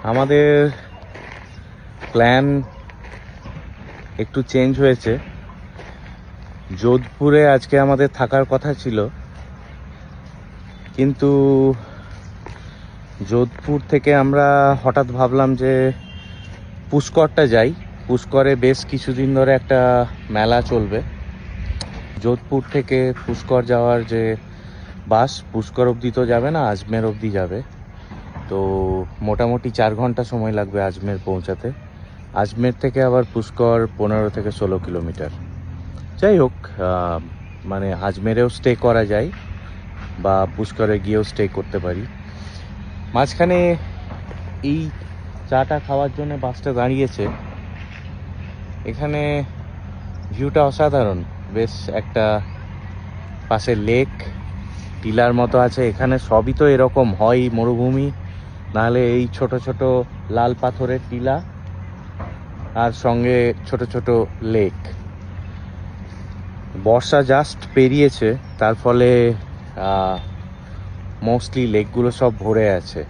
আমাদের প্ল্যান একটু চেঞ্জ হয়েছে। যোধপুরে আজকে আমাদের থাকার কথা ছিল, কিন্তু যোধপুর থেকে আমরা হঠাৎ ভাবলাম যে পুষ্করটা যাই। পুষ্করে বেশ কিছুদিন ধরে একটা মেলা চলবে। যোধপুর থেকে পুষ্কর যাওয়ার যে বাস, পুষ্কর অবধি তো যাবে না, আজমের অবধি যাবে। তো মোটামুটি 4 ঘন্টা সময় লাগবে আজমের পৌঁছাতে। আজমের থেকে আবার পুষ্কর 15 থেকে 16 কিলোমিটার। যাই হোক, মানে আজমেরেও স্টে করা যায় বা পুষ্করে গিয়েও স্টে করতে পারি। মাঝখানে এই চাটা খাওয়ার জন্য বাসটা দাঁড়িয়েছে। এখানে ভিউটা অসাধারণ। বেশ একটা পাশে লেক, টিলার মতো আছে। এখানে সবই তো এরকম হয়, মরুভূমি নাহলে এই ছোট ছোট লাল পাথরের টিলা আর সঙ্গে ছোট ছোট লেক। বর্ষা জাস্ট পেরিয়েছে, তার ফলে মোস্টলি লেকগুলো সব ভরে আছে।